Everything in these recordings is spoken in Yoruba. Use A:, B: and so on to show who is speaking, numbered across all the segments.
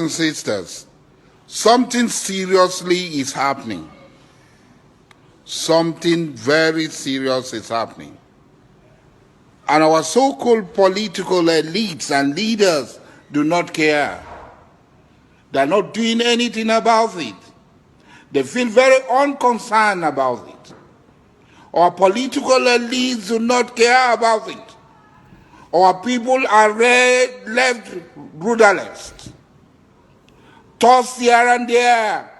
A: and sisters, something seriously is happening. Something very serious is happening. And our so-called political elites and leaders do not care. They're not doing anything about it. They feel very unconcerned about it. Our political elites do not care about it. Our people are left rudderless, tossed here and there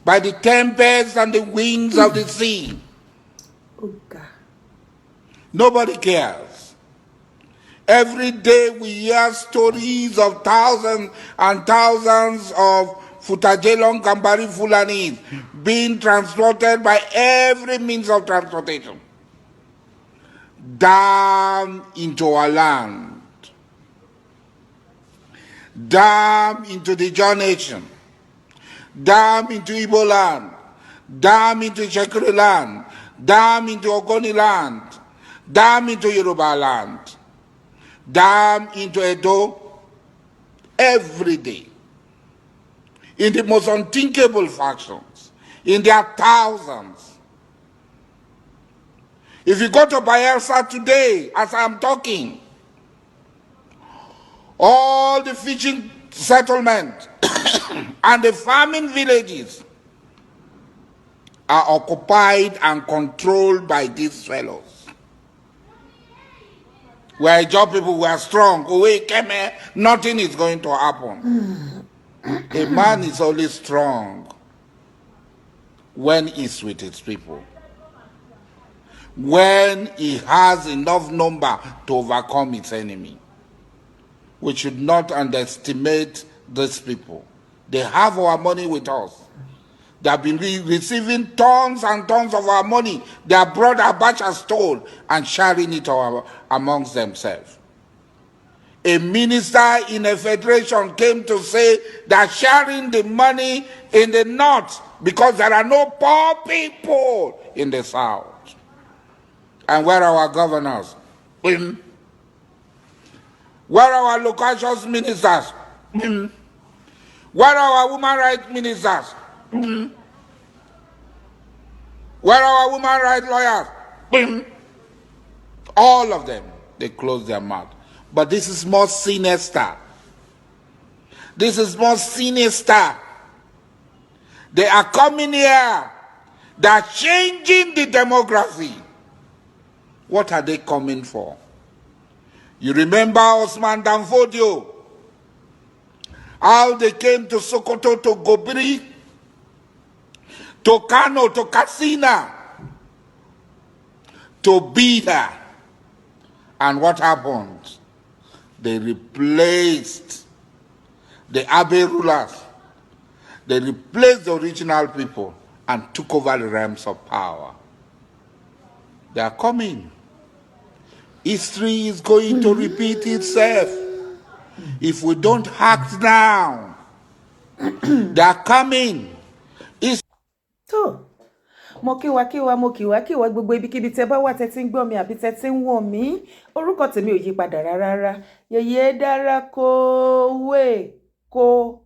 A: by the tempests and the winds of the sea.
B: Oh God.
A: Nobody cares. Every day we hear stories of thousands and thousands of Futajelong Kambari Fulanis being transported by every means of transportation down into our land, down into the John Nation, down into Igbo land, down into Shekiri land, down into Ogoni land, down into Yoruba land, down into Edo, every day, in the most unthinkable factions, in their thousands. If you go to Bayelsa today, as I'm talking, all the fishing settlements and the farming villages are occupied and controlled by these fellows. We are job people, we are strong. Nothing is going to happen. A man is only strong when he's with his people, when he has enough number to overcome his enemy. We should not underestimate these people. They have our money with us. They have been receiving tons and tons of our money. They have brought Abacha stole and sharing it amongst themselves. A minister in a federation came to say they're sharing the money in the north because there are no poor people in the south. And where are our governors? Where are our local ministers? Where are our women rights ministers? Where are our women rights lawyers? All of them, they close their mouth. But this is more sinister. This is more sinister. They are coming here. They are changing the demography. What are they coming for? You remember Osman Danfodio? How they came to Sokoto, to Gobiri, to Kano, to Katsina, to be there. And what happened? They replaced the Abe rulers. They replaced the original people and took over the realms of power. They are coming. History is going to repeat itself. If we don't act now, they are coming.
B: So, mo kíwa gbogbo ibikíbi tẹ́ bá wà tẹ́ tí ń gbọ́ mi àbí tẹ́ tí ń wò mí. Orúkọ tèmi ò yí padà rárá. Yèyé dára kówé kó.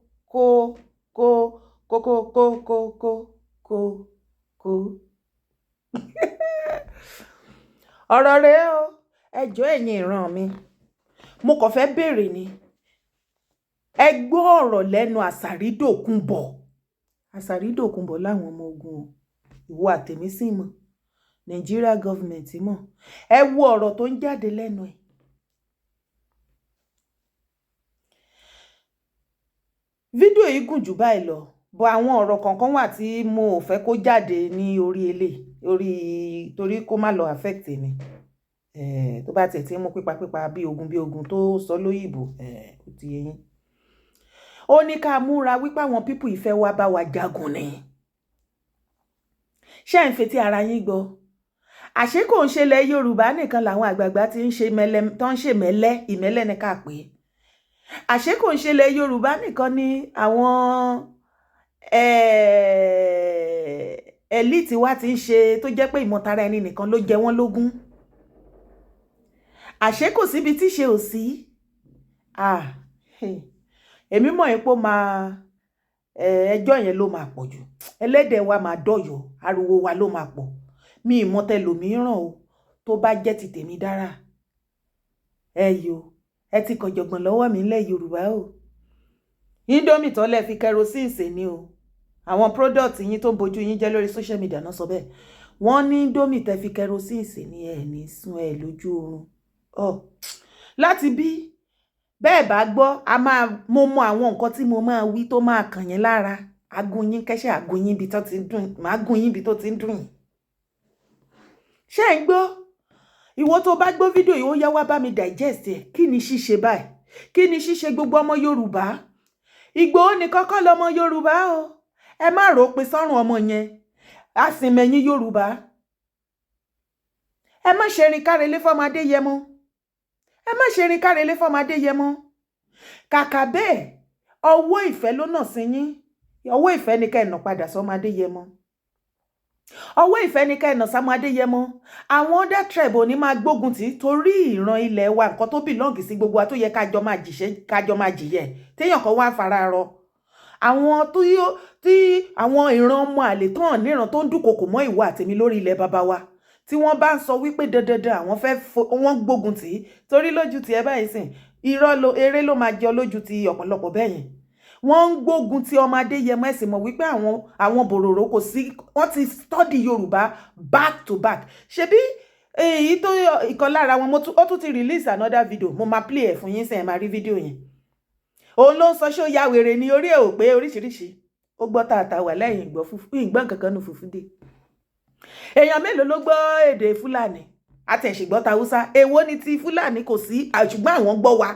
B: Ọ̀rọ̀ rèé o, ẹ jọ̀ọ́ ẹ̀yin ìran mi. Mo kàn fẹ́ béèrè ni. Ẹ gbọ́ ọ̀rọ̀ lẹ́nu Asari Dokubo. Asari Dokubo láwọn ọmọ ogun o. Ìwọ àtèmi sì mọ̀. Nigeria government mọ̀. Ẹ wo ọ̀rọ̀ tó ń jáde lẹ́nu ẹ̀. Fídíò yìí gùn jù báyìí lọ. Bọ̀ àwọn ọ̀rọ̀ kankan wà tí mo ò fẹ́ kó jáde ní orí torí kó má lọ affect mi. Tó bá tẹ̀ tí mú pípa bí ogun tó sọ lóyìnbó kò ti yé yín. Ó ní ká múra wípé àwọn people ìfẹ́ wa bá wa jagun ni. Ṣé ń fetí ara yín gbọ́? Àṣé kò ń ṣe lẹ̀ Yorùbá nìkan làwọn àgbààgbà tí ń ṣe mẹ́lẹ́ ìmẹ́lẹ́ ní ká pé. Àṣé kò ń ṣe lẹ̀ Yorùbá nìkan ni àwọn elite wa ti ń ṣe tó jẹ́ pé ìmọ̀tara ẹni nìkan ló jẹ wọ́n lógún. Àṣé kò síbi tí ṣe ò sí. èmi mọ̀ yín pé ó máa ẹjọ́ yẹn ló máa pọ̀ jù ẹlẹ́dẹ̀ wa máa dọ̀yọ̀ ariwo wa ló máa pọ̀ mi ìmọ̀ tẹlòmíràn o tó bá jẹ́ ti tèmi dára ẹ ti kọ̀jọ̀gbọ̀n lọ́wọ́ mi nílẹ̀ Yorùbá o Indomie tó lẹ fi kerosene ṣe ni o àwọn product yín tó ń bojú yín jẹ́ lórí social media náà sọ bẹ́ẹ̀ wọ́n ní Indomie tẹ́ fi kerosene ṣe ni ẹ ní sùn ẹ lójú oorun láti bí bẹ́ẹ̀ bá gbọ́ mo mọ àwọn nǹkan tí mo máa wí tó máa kàn yín lára agun yín kẹ́sẹ̀ agun yín ibi tó ti ń dùn máa gun yín ibi tó ti ń dùn yín ṣé ń gbọ́ ìwọ tó bá gbọ́ fídíò yìí ó yá wá bá mi digest ẹ̀ kí ni ṣíṣe báyìí kí ni ṣíṣe gbogbo ọmọ Yorùbá Ìgbòho nìkan kọ́ lọmọ Yorùbá o ẹ má rò pé sọ́run ọmọ yẹn á sì mẹ́yìn Yorùbá ẹ má ṣe rìn kárelé fọ́mọ Adéyẹmọ ẹ má ṣe rìn kárelé fọ́mọ Adéyẹmọ kàkà bẹ́ẹ̀ ọwọ́ ìfẹ́ ló nà sí yín ọwọ́ ìfẹ́ ni ká ẹ nà padà sọ́mọ Adéyẹmọ ọwọ́ ìfẹ́ ni ká ẹ nà sọ́mọ Adéyẹmọ àwọn other tribe ò ní máa gbógun tì torí ìran ilẹ̀ wa nǹkan tó belong sí gbogbo wa tó yẹ kájọ máa jìyẹ téèyàn kan wá fara rọ àwọn tí àwọn ìran ọmọ àlè tán níran tó ń dúnkokò mọ́ ìwà àtèmi lórí ilẹ̀ bàbá wa tí wọ́n bá ń sọ wípé dandan wọ́n gbógun tì torí lójú ti ẹ báyìí sìn eré ló máa jẹ lójú ti ọ̀pọ̀lọpọ̀ bẹ́ẹ̀ yẹn wọ́n ń gbógun ti ọmọ Adéyẹmọ ẹ sì mọ̀ wípé àwọn Bororo kò sí wọ́n ti study Yorùbá back to back ṣebí èyí tó ìkan lára wọn ó tún ti release another video mo máa play ẹ̀ fún yín sẹ́yìn máa rí fídíò yẹn òun ló ń sọ ṣé ó ya wèrè ní orí ẹ̀ ò pé oríṣiríṣi ó gbọ́ tààtà wà lẹ́yìn ìgbọ́n kankan nù fùfú dé èèyàn mélòó ló gbọ́ èdè Fúlàní àtẹ̀sìgbọ́ tàwùsá èwo ni ti Fúlàní kò sí ṣùgbọ́n àwọn gbọ́ wa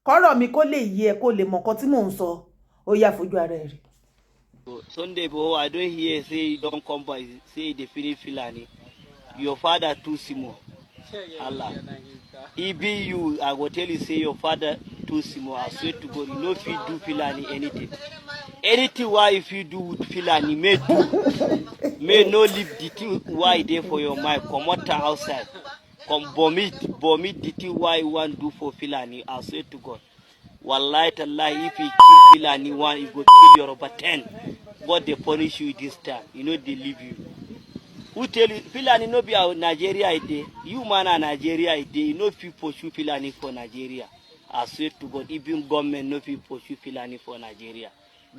B: kọ́rọ̀ mi kó lè yé ẹ kó lè mọ̀ nǹkan tí mò ń sọ ó yá fojú ara ẹ̀ rí.
C: Sunday Igboho, I don't hear say you don't come by say the finish Fulani. Your father too small. Allah. He be you, I will tell you say your father too small. I swear to God, you know if you do Fulani anything. Anything why if you do with Fulani, may no leave the thing why there for your mind. Come out outside. Come vomit the thing why you want do for Fulani. I swear to God. Wallahi tallahi, if you kill Fulani one, you go kill Yoruba 10. God they punish you this time. You know they leave you. Who tell you Fulani no be our Nigeria ide? You man are Nigeria ide. You know if you pursue Fulani for Nigeria. I swear to God, even government no if you pursue Fulani for Nigeria.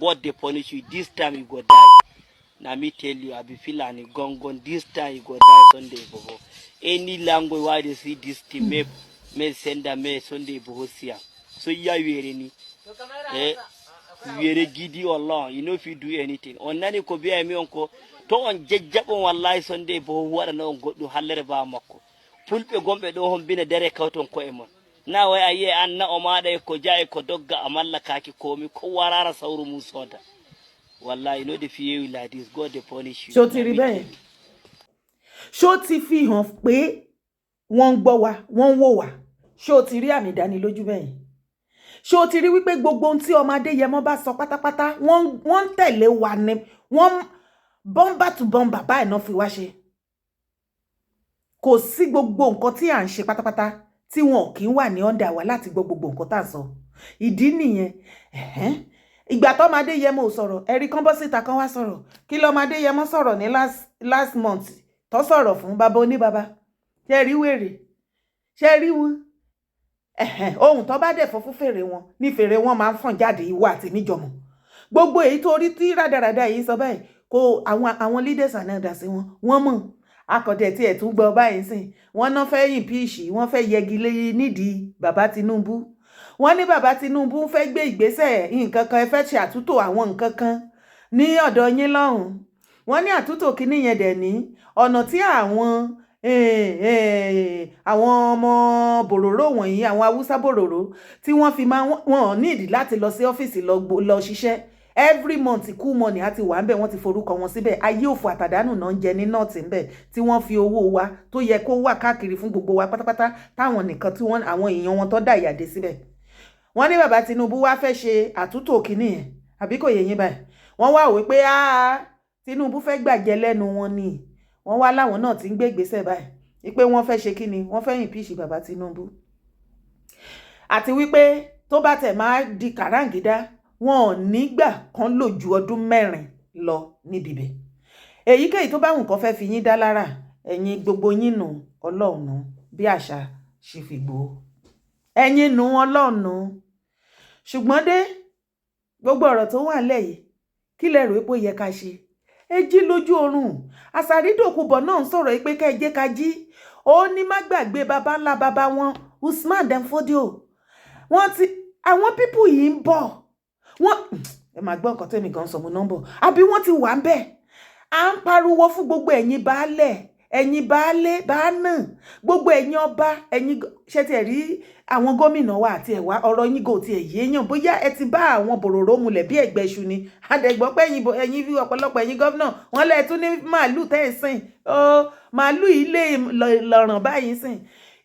C: God they punish you this time you go die. Now me tell you, I be Fulani gone. This time you go die Sunday Igboho. Any language why they see this team may send a me Sunday Igboho here. So yeah, we any we gidi Allah. You know if you do anything. On nani ko be mi onko to on jejjabo wallahi Sunday Igboho wara no goddo hallere ba makko. Pulbe gombe do hon bina dere kawton ko e mon. Na way aye anna o maada ko jaay ko dogga amalla kaki komi ko warara sawru mu soda. Wallahi no the fear like this God they punish you.
B: Ṣó ti rí bẹ́ẹ̀ ṣó ti fi hàn pé wọ́n ń gbọ́ wa wọ́n ń wò wá ṣó ti rí àmì ìdánilójú bẹ́ẹ̀ ṣó ti rí wípé gbogbo ohun tí ọmọ Adéyẹmọ bá sọ pátápátá wọ́n ń tẹ̀lé wa ni wọ́n bọ́mbà tó bọ́mbà báyìí náà fi wá ṣe kò sí gbogbo nǹkan tí à ń ṣe pátápátá tí wọn kì í wà ní ọ̀ndà wa láti gbọ́ gbogbo nǹkan tá à ń sọ ìdí nìyẹn ìgbà tó ọmọ Adéyẹmọ ò sọ̀rọ̀ ẹ̀rí kan bọ́ síta kan wá sọ̀rọ̀ kí lọ́mọ Adéyẹmọ sọ̀rọ̀ ní last month tó sọ̀rọ̀ fún bàbá oníbàbá ṣe rí wèrè ṣe rí wọn ohun tó bá dẹ̀ fọ́ fún fèrè wọn ní fèrè wọn máa ń fọ̀n jáde ìwà àti níjọmọ̀ gbogbo èyí tó rí tí rádaràda yìí sọ báyìí kó àwọn leaders ànádà sí wọn mọ̀ akọ̀dẹ̀ tí ẹ̀ tún gbọ́ báyìí sìn wọ́n náà fẹ́ yìn píìsì wọ́n fẹ́ yẹgi lé nídìí bàbá Tinubu wọ́n ní bàbá Tinubu fẹ́ gbé ìgbésẹ̀ nǹkan kan ẹ fẹ́ ṣe àtúntò àwọn nǹkan kan ní ọ̀dọ̀ yín lọ́hùn wọ́n ní àtúntò kínní yẹn dẹ̀ ní ọ̀nà tí àwọn ọmọ Bororo wọ̀nyí àwọn Haúsá Bororo tí wọ́n fi máa wọ́n nídìí láti lọ sí ọ́fíìsì lọ ṣiṣẹ́ every month cool money àti wà ń bẹ̀ wọ́n ti forúkọ wọn síbẹ̀ ayé òfò àtàdánù náà ń jẹ ní nọ́ọ̀tì ńbẹ̀ tí wọ́n fi owó wa tó yẹ kó wà káàkiri fún gbogbo wa pátápátá táwọn nìkan tí àwọn èèyàn wọn tó dá ìyàdé síbẹ̀ wọ́n ní bàbá Tinubu wá fẹ́ ṣe àtúntò kínní yẹn àbí kò yé yín báyìí wọ́n wá wí pé Tinubu fẹ́ gbàjẹ́ lẹ́nu wọn ni wọ́n wá láwọn náà ti ń gbé ìgbésẹ̀ báyìí wípé wọ́n fẹ́ ṣe kínní wọ́n fẹ́ impeach bàbá Tinubu àti wípé tó bá tẹ̀ máa di kàráǹgídá wọn ò nígbà kan lò ju ọdún 4 lọ níbi bẹ̀. Èyíkéyìí tó bá wù kán fẹ́ fi yín dá lára ẹ̀yin gbogbo yín nù Ọlọ́run nù bí àṣà ṣe fi Ìgbòho ẹ̀yin nù Ọlọ́run nù. Ṣùgbọ́n dé gbogbo ọ̀rọ̀ tó wà nílẹ̀ yìí kí lẹ rò pé ó yẹ ká ṣe? Ẹ jí lójú oorun. Asari Dokubo náà ń sọ̀rọ̀ pé ká ẹ jẹ́ ká jí. Ó ní má gbàgbé baba ńlá baba wọn Usman Dan Fodio. Wọ́n ti àwọn pípù yìí ń bọ̀. Wọ́n ẹ máa gbọ́ nǹkan tẹ́mi gan sọ mo nọ́mbọ̀. Àbí wọ́n ti wà ń bẹ̀. À ń pariwo fún gbogbo ẹ̀yin baálẹ̀, ẹ̀yin baálé baánà, gbogbo ẹ̀yin ọba, ẹ̀yin ṣe ti rí àwọn gómìnà wa àti ẹ̀wà ọ̀rọ̀ yín gò ti èyí èèyàn bóyá ẹ ti bá àwọn Bororo mulẹ̀ bí ẹ̀gbẹ́ iṣu ni. Àdẹ̀gbọ́ pé ẹ̀yin fi ọ̀pọ̀lọpọ̀ ẹ̀yin gómìnà wọ́n lẹ̀ tún ní màálù tẹ́ ẹ̀ sìn. Màálù ilé lọ̀ràn báyìí sìn.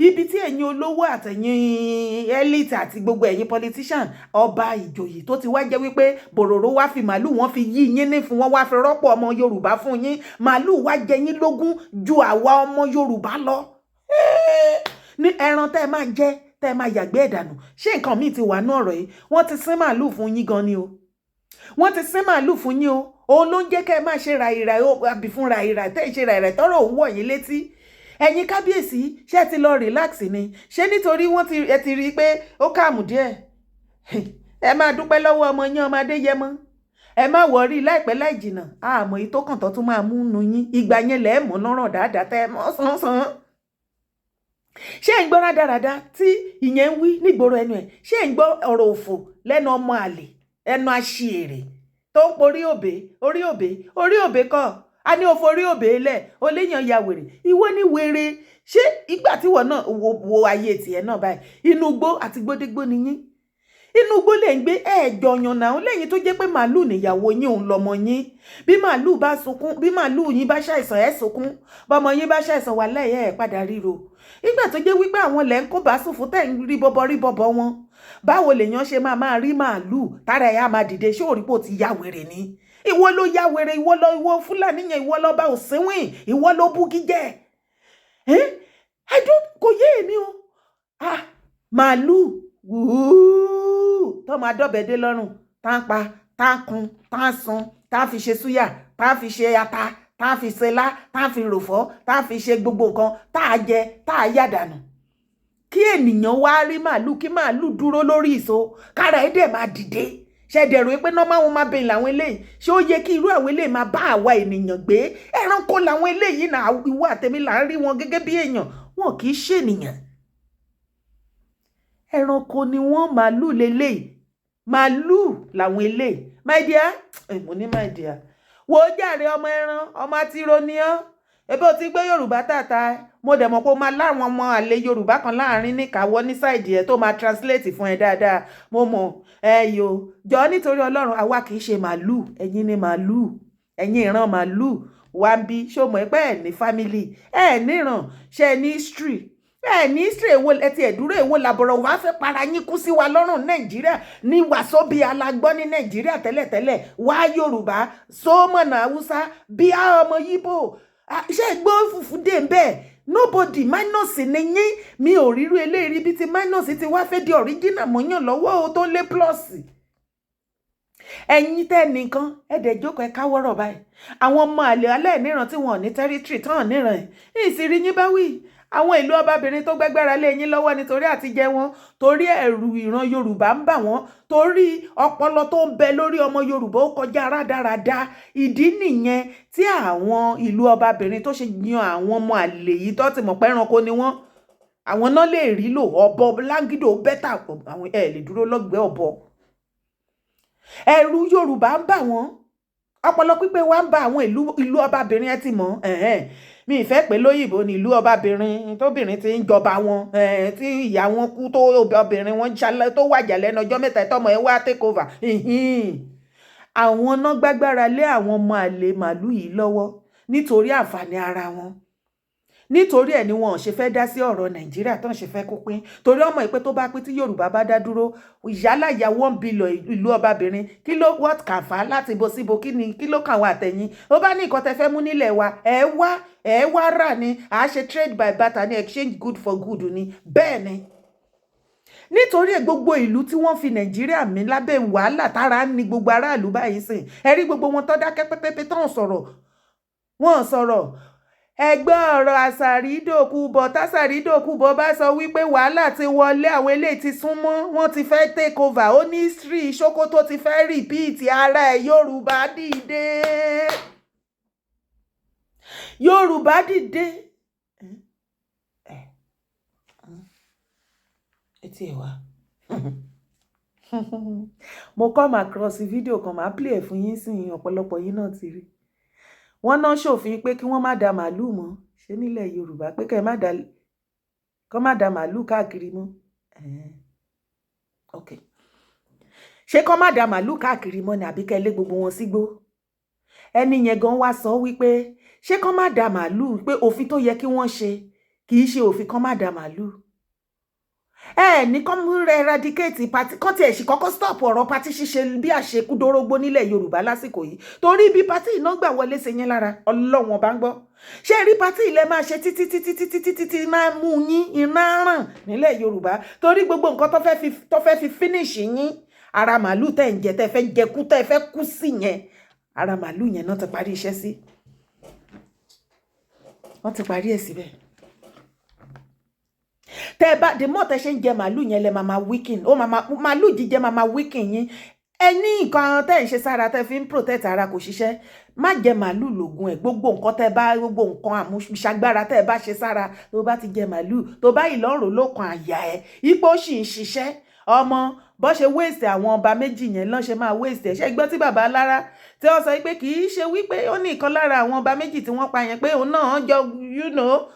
B: Ibi tí ẹ̀yin olówó àtẹ̀yin elite àti gbogbo ẹ̀yin politician ọba ìjòyè tó ti wá jẹ́ wípé Bororo wá fi màálù wọ́n fi yí yín ní fún wọn wá fi rọ́pò ọmọ Yorùbá fún yín. Màálù wá jẹ yín lógún ju àwa ọmọ Yorùbá lọ. Ní ẹran tẹ́ ẹ máa jẹ tẹ́ ẹ máa yàgbé ẹ̀dànù. Ṣé nǹkan míì ti wà ní ọ̀rọ̀ yìí? Wọ́n ti sín màálù fún yín gan ni o. Wọ́n ti sín màálù fún yín o. Òun ló ń jẹ́ kẹ́ ẹ máa ṣe ràìrà àbí fún ràìrà tẹ́ ẹ ṣe ràìrà tọ́rọ̀ òun wọ̀ yín létí. Ẹ̀yin kábíyèsí ṣé ti lọ relax ni? Ṣé nítorí ẹ ti rí i pé ó kààmù díẹ̀? Ẹ máa dúpẹ́ lọ́wọ́ ọmọ yín ọmọ Adéyẹmọ. Ẹ má wọrí láìpẹ́ láì jìnnà. Àmọ́ èyí tó kàn tó tún máa mú nu yín. Ìgbà yẹn lẹ̀ mọ́ lọ́rọ̀ dáadáa tẹ́ ẹ mọ́ sánsan. Ṣé ń gbọ́ rádaràda tí ìyẹn ń wí nígboro ẹnu ẹ̀? Ṣé ń gbọ́ ọ̀rọ̀ òfò lẹ́nu ọmọ àlè ẹnu aṣièrè tó ń porí orí òbé kọ́? A ní o forí òbé lẹ̀ o léèyàn ya wèrè. Ìwọ ní wèrè. Ṣé ìgbà tí wọ́n náà wo ayé tiẹ̀ náà báyìí inú igbó àti gbódégbó ni yín? Inú igbó lè ń gbé ẹ̀ẹ́dọ̀yàn náà lẹ́yìn tó jẹ́ pé màálù níyàwó yín òun lọ́mọ yín. Bí màálù bá sunkún bí màálù yín bá ṣàìsàn ẹ̀ sunkún bọ́mọ yín bá ṣàìsàn wà lẹ́yìn ẹ̀ padà ríro. Ìgbà tó jẹ́ wípé àwọn lẹ́ ń kó bá sùn fún tẹ̀ ń rí bọ́bọ́ wọn. Báwo lèèyàn ṣe máa rí màálù tára ẹ̀ á máa dìde ṣé òrìpò ti ya wèrè ni? Ìwọ ló ya wèrè, ìwọ Fúlàní yẹn, ìwọ ló bá òsínwìn, ìwọ ló búgí jẹ́. Kò yé èmi o. Màálù tó máa dọ́bẹ̀dé lọ́rùn tá ń pa tá ń kun tá ń sun tá ń fi ṣe súyà tá ń fi ṣe ata tá ń fi ṣe lá tá ń fi ròfọ́ tá ń fi ṣe gbogbo nǹkan tá a jẹ tá a yà dànù. Kí ènìyàn wá rí màálù kí màálù dúró lórí ìso kára ẹ̀ dẹ̀ máa dìde. Ṣé dẹ̀rù pé normal wọn máa bẹ̀yìn làwọn eléyìí? Ṣé ó yẹ kí irú àwọn eléyìí máa bá àwa ènìyàn gbé? Ẹranko làwọn eléyìí náà ìwọ àtẹ̀mí là ń rí wọn gẹ́gẹ́ bí èèyàn. Wọn kì í ṣènìyàn. Ẹranko ni wọ́n, màálù lélẹ́yìí. Màálù làwọn eléyìí. My dear, mo ní my dear. Wo jàre ọmọ ẹran, ọmọ àtiró ni ọ́. Ebi o ti gbé Yorùbá tàtà. Mo dẹ̀ mọ̀ pé o máa láwọn ọmọ àlè Yorùbá kan láàrin níkàwọ́ ní sáìdì ẹ̀ tó máa translate fún ẹ dáadáa. Mo mọ̀ yo. Jọ nítorí Ọlọ́run àwa kì í ṣe màálù. Ẹ̀yin ni màálù. Ẹ̀yin ìran màálù. Wá ń bí ṣó mọ̀ pé ẹ̀ ní family. Ẹ̀ níran. Ṣé ní history. Ní history èwo ẹ ti ẹ̀dúró èwo làbọ̀rọ̀ wá fẹ́ para yín kú sí wa lọ́rùn Nàìjíríà ní wàsóbì alágbọ́ ní Nàìjíríà tẹ́lẹ̀tẹ́lẹ̀ wá Yorùbá sómọ̀nà Haúsá bí ọmọ Yíbò ṣé gbọ́ fùfú dé ń bẹ́ẹ̀ nobody minus ni yín mi ò ríru eléyìí bí ti minus ti wá fẹ́ di original mọ́yàn lọ́wọ́ o tó lé plus. Ẹ̀yin tẹ́ nìkan ẹ̀dẹ̀ jókòó ẹ káwọ́rọ̀ báyìí àwọn ọmọ àlè alẹ́ níran tí wọn ò ní territory tán níran ẹ̀ ìsìrí yín bá wí. Àwọn ìlú ọbabìnrin tó gbẹ́gbẹ́ra lé yín lọ́wọ́ nítorí àti jẹ wọn torí ẹ̀rù ìran Yorùbá ń bà wọ́n torí ọpọlọ tó ń bẹ lórí ọmọ Yorùbá ó kọjá rádaràda. Ìdí nìyẹn tí àwọn ìlú ọbabìnrin tó ṣe yan àwọn ọmọ àlè yìí tó ti mọ̀ pé ẹranko ni wọ́n àwọn náà lè rí lò ọ̀bọ lágídò bẹ́tà àwọn lè dúró lọ́gbẹ̀ẹ́ ọ̀bọ. Ẹ̀rù Yorùbá ń bà wọ́n ọpọlọ pípé wa ń bà àwọn ìlú ọbabìnrin ẹ ti mọ̀ mi ìfẹ́ pé lóyìnbó ní ìlú ọbabìnrin tóbìnrin ti ń jọba wọn tí ìyá wọn kú tó obìnrin wọn tó wàjà lẹ́nu ọjọ́ mẹ́ta tọmọ ẹ wá take over. Àwọn náà gbágbára lé àwọn ọmọ àlè màálù yìí lọ́wọ́ nítorí àǹfààní ara wọn. Nítorí ẹ̀ ni wọn ò ṣe fẹ́ dá sí ọ̀rọ̀ Nàìjíríà tó ń ṣe fẹ́ kó pín torí ọmọ ìpé tó bá pín tí Yorùbá bá dá dúró ìyálàyà 1 billion ìlú ọbabìnrin kí ló what kàn fà láti bo síbo kí ló kàn wá àtẹ̀yìn ó bá ní nǹkan tẹ́ fẹ́ mú nílẹ̀ wa ẹ wá rà ní à á ṣe trade by barter ní exchange good for good ni bẹ́ẹ̀ ni. nítorí gbogbo ìlú tí wọ́n fi Nàìjíríà mí lábẹ́ wàhálà tára ní gbogbo aráàlú báyìí sìn ẹ rí gbogbo wọn tó dákẹ́ pẹ́pẹ́pẹ́ tó ń sọ̀rọ̀ wọ́n sọ̀rọ̀ ẹgbẹ́ ọ̀rọ̀ Asari Dokubo tásàrí Dokubo bá sọ wípé wàhálà ti wọlé àwọn eléyìí ti súnmọ́ wọ́n ti fẹ́ take over ó ní history Sokoto ti fẹ́ repeat ara ẹ̀ Yorùbá dìde Yorùbá dìde etí ẹ̀ wá mo come across video kan máa play ẹ̀ fún yín sìn ọ̀pọ̀lọpọ̀ yín náà ti rí wọ́n náà ṣòfin pé kí wọ́n má da màálù mọ́ ṣé nílẹ̀ Yorùbá pé kẹ́ má da màálù káàkiri mọ́ ok ṣé kọ́ má da màálù káàkiri mọ́ ni àbí kẹ́ lé gbogbo wọn sígbó ẹni yẹn gan wá sọ wípé ṣé kọ́ má da màálù pé òfin tó yẹ kí wọ́n ṣe kì í ṣe òfin kọ́ má da màálù ní kọ́ mú eradicate party kọ́ tiẹ̀ sì kọ́kọ́ stop ọ̀rọ̀ party ṣíṣe bí àṣekúdórógbó nílẹ̀ Yorùbá lásìkò yìí torí bí party iná gbà wọlé ṣe yẹn lára Ọlọ́run bá ń gbọ́ ṣé rí party ilẹ̀ máa ṣe títí máa mú yín iná ràn nílẹ̀ Yorùbá torí gbogbo nǹkan tó fẹ́ fi finish yín ara màálù tẹ̀ ń jẹ tẹ́ fẹ́ jẹkú tẹ́ fẹ́ kú sí yẹn ara màálù yẹn náà ti parí iṣẹ́ sí wọ́n ti parí ẹ̀ síbẹ̀ tẹ́ bá the more tẹ́ ṣe ń jẹ màálù yẹn lẹ máa weaken ó màálù jíjẹ máa weaken yín ẹni nǹkan tẹ́ ń ṣe sára tẹ́ fi ń protect ara kò ṣiṣẹ́ má jẹ màálù lògùn ẹ̀ gbogbo nǹkan àmúṣagbára tẹ́ bá ṣe sára tó bá ti jẹ màálù tó bá ìlọ́rùn lókàn àyà ẹ̀ ipò sì ń ṣiṣẹ́ ọmọ bó ṣe waste àwọn ọba méjì yẹn lọ́n ṣe máa waste ẹ̀ ṣe gbọ́ tí bàbá lára tí wọ́n sọ pé kì í ṣe wípé ó ní ìkan lára àwọn ọba méjì tí wọ́n pa yẹn pé òun náà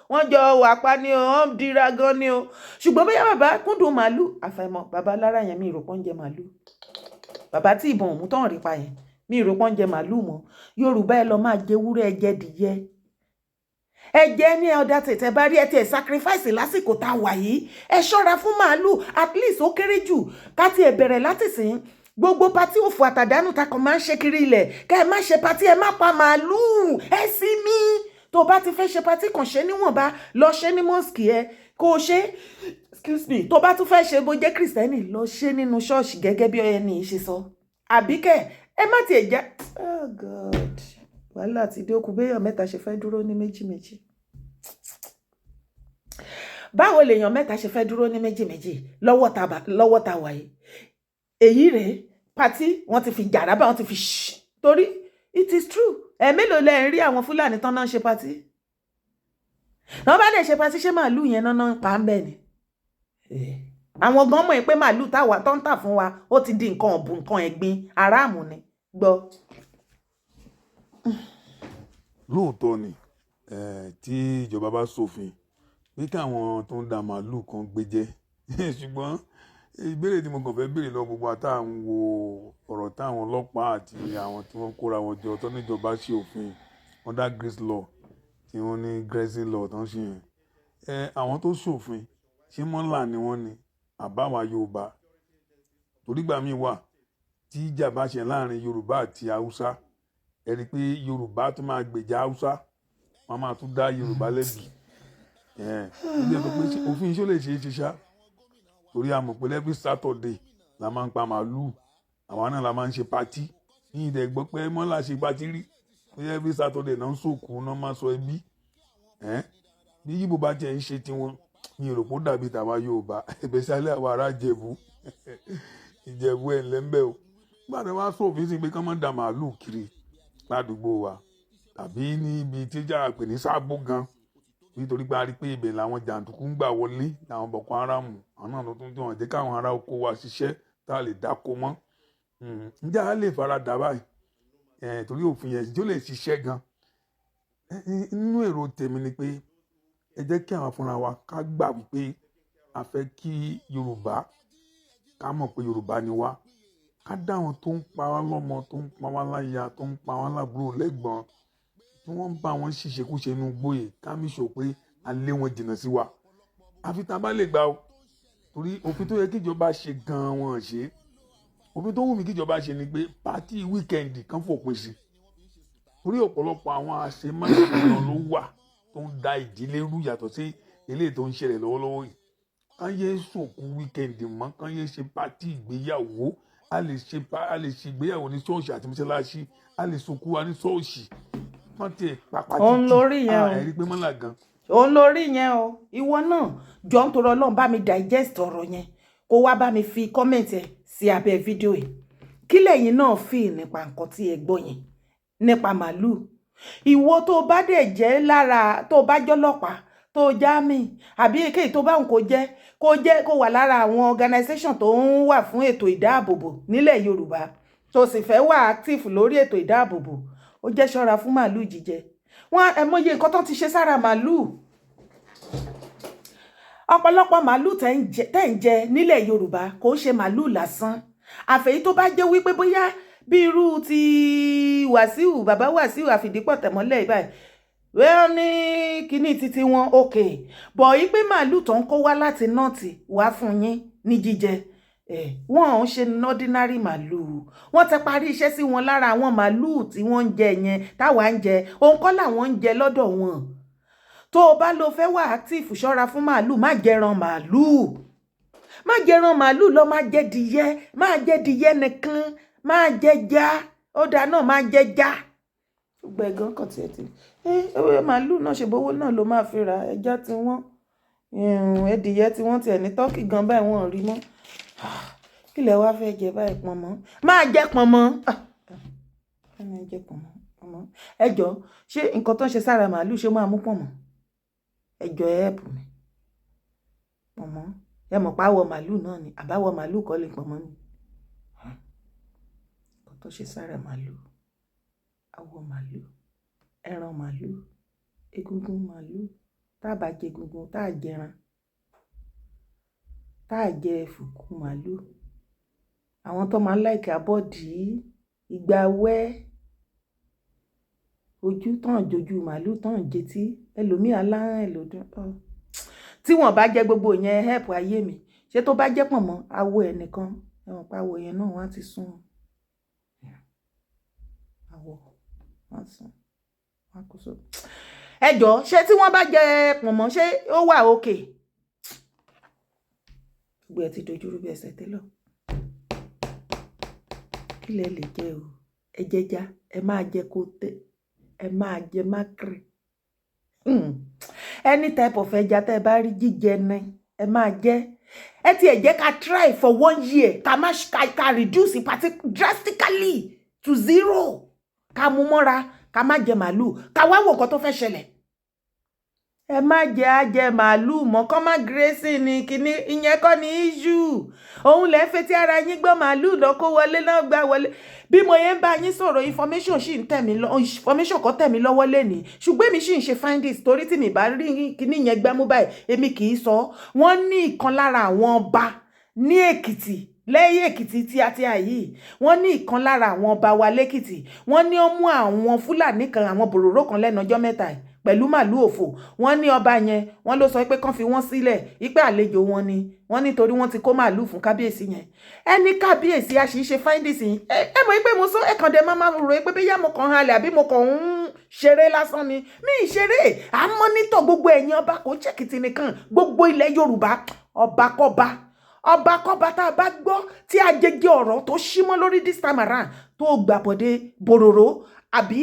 B: wọ́n jọ wà pa ni o wọ́n dira gan ni o ṣùgbọ́n bóyá bàbá kúndùn màálù àfàìmọ̀ bàbá lára yẹn mi ìròpọ̀ ń jẹ màálù bàbá tí ìbọn òun tán rí pa yẹn mi ìròpọ̀ ń jẹ màálù mọ́ Yorùbá ẹ lọ máa jẹ ewúrẹ́ ẹ jẹ dìyẹ ẹ jẹ ní ọdá tètè bá rí ẹ tiẹ̀ sacrifice lásìkò tá a wà yìí ẹ ṣọ́ra fún màálù at least ó kéré jù ká tiẹ̀ bẹ̀rẹ̀ láti sìn gbogbo pati òfò àtàdánù ta kàn máa ń ṣe kiri ilẹ̀ kẹ́ ẹ má ṣe pati ẹ má pa màálù ẹ sí mi tó bá ti fẹ́ ṣe pati kàn ṣe níwọ̀nba lọ ṣe ní mosque ẹ kó o ṣe excuse me tó bá tún fẹ́ ṣe bó jẹ́ kìrìsìtẹ́nì lọ ṣe nínú ṣọ́ọ̀ṣì gẹ́gẹ́ bí ẹni ṣe sọ àbíkẹ́ ẹ má tiẹ̀ já oh God wàhálà ti dé okùn béèyàn mẹ́ta ṣe fẹ́ dúró ní méjì méjì báwo lèèyàn mẹ́ta ṣe fẹ́ dúró ní méjì méjì lọ́wọ́ ta wà yìí èyí rèé pati wọ́n ti fi jàrábà wọ́n ti fi torí it is true mélòó lẹ ń rí àwọn Fúlàní tán náà ṣe pati wọ́n bá lè ṣe pati ṣé màálù yẹn náà pa ń bẹ̀ ni àwọn gan mọ̀ pé màálù táwa tó ń tà fún wa ó ti di nǹkan ọ̀bùn nǹkan ẹ̀gbin aráàmù ni gbọ́.
D: lóòótọ́ ni tí ìjọba bá ṣòfin pé káwọn tó ń da màálù kan gbé jẹ ṣùgbọ́n ìbéèrè tí mo kàn fẹ́ béèrè lọ gbogbo àtàwọn wo ọ̀rọ̀ táwọn ọlọ́pàá àti àwọn tí wọ́n kóra wọn jọ tó níjọba ṣe òfin under grace law tí wọ́n ní grazing law tó ń ṣe yẹn àwọn tó ṣòfin ṣé mọ́là ni wọ́n ni àbáwa Yorùbá torí gbà mí wà tí ìjà bá ṣe láàrin Yorùbá àti Haúsá ẹ rí i pé Yorùbá tó máa gbèjà Haúsá wọ́n máa tún dá Yorùbá lẹ́bi òfin iṣẹ́ lè ṣe é ṣe ṣá torí a mọ̀ pé every Saturday la máa ń pa màálù àwa náà la máa ń ṣe patí ní ìdẹ̀ gbọ́ pé mọ́là ṣe patí rí every Saturday náà ń sòkù náà máa sọ ẹbí bí yíbo bá tiẹ̀ ń ṣe tiwọn ní òròpó dàbí tàwa Yorùbá especially àwọn ará Ìjẹ̀bú ẹ̀ lẹ́ńbẹ̀ o gbàdé wá sófin sí pé kán má da màálù kiri ládùúgbò wa tàbí ní ibi tí jà pè ní sábó gan nítorí pé a rí pé ibẹ̀ làwọn jàǹdùkú ń gbà wọlé làwọn Boko Haram àwọn náà ló tún tí wọ́n jẹ́ káwọn ará oko wa ṣiṣẹ́ tá a lè dáko mọ́ ǹjẹ́ a lè fara dà báyìí torí òfin yẹn tí ó lè ṣiṣẹ́ gan nínú èrò tèmi ni pé ẹ jẹ́ kí àwọn fúnra wa ká gbà wípé a fẹ́ kí Yorùbá ká mọ̀ pé Yorùbá ni wá ká dá àwọn tó ń pa wá lọ́mọ tó ń pa wá láya tó ń pa wá lábúrò lẹ́gbọ̀n tí wọ́n ń bá wọn ṣìṣekúṣe inú gbóyè ká mi sọ pé a lé wọn jìnnà sí wa àfi tá a bá lè gbà ó torí òfin tó yẹ kíjọba ṣe gan-an wọn ṣe òfin tó wù mí kíjọba ṣe ni pé pátí wíkẹ́ndì kan fòpin sí torí ọ̀pọ̀lọpọ̀ àwọn àṣemáṣe ló wà tó ń da ìdílé rú yàtọ̀ sí eléyìí tó ń ṣẹlẹ̀ lọ́wọ́lọ́wọ́ yìí kán yé sòkú wíkẹ́ndì mọ́, kán yé ṣe pátì ìgbéyàwó. A lè ṣe ìgbéyàwó ní ṣọ́ọ̀ṣì àti mọ́ṣáláṣí, a lè sòkú wa ní ṣọ́ọ̀ṣì. Wọ́n ti pàpà títì.
B: Òun lórí yẹn o.
D: Ẹ̀rí pé mọ́là gan.
B: Òun lórí yẹn o. Ìwọ náà jọ ń torọ Ọlọ́run bá mi digest ọ̀rọ̀ yẹn kó wá bá mi fi comment ẹ̀ sí abẹ́ fídíò yìí. Kí lẹ̀yin náà fi nípa nǹkan tí ẹ gbọ́ yẹn nípa màálù. Ìwọ tó bá dẹ̀ jẹ́ lára tó bá jọ́lọ́pàá tó já mi àbí èkéyìí tó bá ń kó wà lára àwọn organisation tó ń wà fún ètò ìdáàbòbò nílẹ̀ Yorùbá tó sì fẹ́ wà active lórí ètò ìdáàbòbò ó jẹ́ ṣọ́ra fún màálù jíjẹ. Wọ́n ẹ mọye nǹkan tó ti ṣe sára màálù. Ọ̀pọ̀lọpọ̀ màálù tẹ́ ń jẹ nílẹ̀ Yorùbá kò ṣe màálù lásán. Àfẹ́yí tó bá jẹ́ wípé bóyá bí irú ti Wàsíù bàbá Wàsíù àfìdípọ̀ tẹ̀mọ́lẹ̀ báyìí wọ́n ní kíní títí wọn òkè bọ̀ yí pé màálù tó ń kó wá láti nọ́ọ̀tì wá fún yín ní jíjẹ wọ́n ń ṣe ordinary màálù. Wọ́n ti parí iṣẹ́ sí wọn lára àwọn màálù tí wọ́n ń jẹ yẹn táwa ń jẹ òun kọ́ làwọn ń jẹ lọ́dọ̀ wọn. Tó o bá lo fẹ́ wà active ṣọ́ra fún màálù má jẹran màálù. Má jẹran màálù lọ má jẹ dìyẹ nìkan má jẹ já ó dáa náà má jẹ já. Gbẹ̀gàn kan tiẹ̀ ti ewé màálù náà ṣe bówó náà ló máa fi ra ẹja tí wọ́n ẹdìyẹ tí wọ́n tiẹ̀ ní tọ́kì gan báyìí wọ́n rí mọ́. Kí lẹ wá fẹ́ jẹ báyìí pọ̀nmọ́ máa jẹ pọ̀nmọ́ máa jẹ pọ̀nmọ́. Ẹ jọ̀ọ́ ṣé nǹkan tó ń ṣe sára màálù ṣé máa mú pọ̀nmọ́? Ẹ jọ̀ọ́ ẹ help mi. Pọ̀nmọ́ ẹ mọ̀ páwọ̀ màálù náà ni àbáwọ̀ màálù kọ́ lè pọ̀nmọ́ ni. Nǹkan tó ṣe sára màálù, àwọ̀ màálù, ẹran màálù, egungun màálù, tá bá jẹ egungun tá jẹran, tá jẹ fùkù màálù. Àwọn tó máa ń like abọ́dì, ìgbà wẹ́, ojú tán jojú màálù tán jetí, ẹlòmí aláhàn ẹlòdún. Tí wọ́n bá jẹ gbogbo yẹn help ayé mi. Ṣé tó bá jẹ́ pọ̀nmọ́ awọ ẹnìkan ẹ̀wọ̀n pa awọ yẹn náà wọ́n á ti sún. Awọ wọ́n sún. Wọ́n kó so. Ẹ jọ̀ọ́ ṣé tí wọ́n bá jẹ pọ̀nmọ́ ṣé ó wà òkè? Gbogbo ẹ ti dojúrú bí ẹsẹ̀ télọ̀. Kí lẹ lè jẹ o? Ẹ jẹja, ẹ máa jẹ kóté, ẹ máa jẹ mákìrì. Any type of ẹja tẹ́ bá rí jíjẹ ní ẹ máa jẹ. Ẹ ti ẹ jẹ́ ká try for 1 year ká reduce drastically to 0. Ká mú mọ́ra ká má jẹ màálù ká wá wò nǹkan tó fẹ́ ṣẹlẹ̀. Ẹ má jẹ ajẹ màálù mọ́ kọ́ má gírésì ní kíní ìyẹn kọ́ ní issue. Òun lẹ́ fẹ́ tí ara yín gbọ́ màálù lọ kó wọlé náà gbà wọlé. Bí mo yẹn bá yín sọ̀rọ̀ information sì ń tẹ̀ mí lọ information kan tẹ̀ mí lọ́wọ́ lẹ́ni ṣùgbọ́n èmi sì ń ṣe findings torí tí mi bá rí kíní yẹn gbámú báyìí èmi kì í sọ. Wọ́n ní ìkan lára àwọn ọba ní Èkìtì lẹ́yìn Èkìtì tí a ti àyí wọ́n ní ìkan lára àwọn ọba wa lẹ́kìtì wọ́n ní ó mú àwọn Fúlàní kan àwọn Bororo kan lẹ́nu ọjọ́ mẹ́ta pẹ̀lú màálù òfò wọ́n ní ọba yẹn wọ́n ló sọ pé kán fi wọ́n sílẹ̀ ipe àlejò wọn ni wọ́n nítorí wọ́n ti kó màálù fún kábíyèsí yẹn ẹni kábíyèsí a sì ṣe findings yìí ẹ mọ̀ pé mo sọ ẹ̀kan dẹ̀ máa rò pé bóyá mo kàn halẹ̀ àbí mo kàn ń ṣeré lásán ni mi ì ṣeré à ń mọ́nítọ̀ gbogbo ẹ̀yin ọba kò ṣèkìtì nìkan gbogbo ilẹ̀ Yorùbá ọba kọ́ba tá a bá gbọ́ tí ajẹjẹ ọ̀rọ̀ tó símọ́ lórí this time around tó gbàbọ̀dé Bororo àbí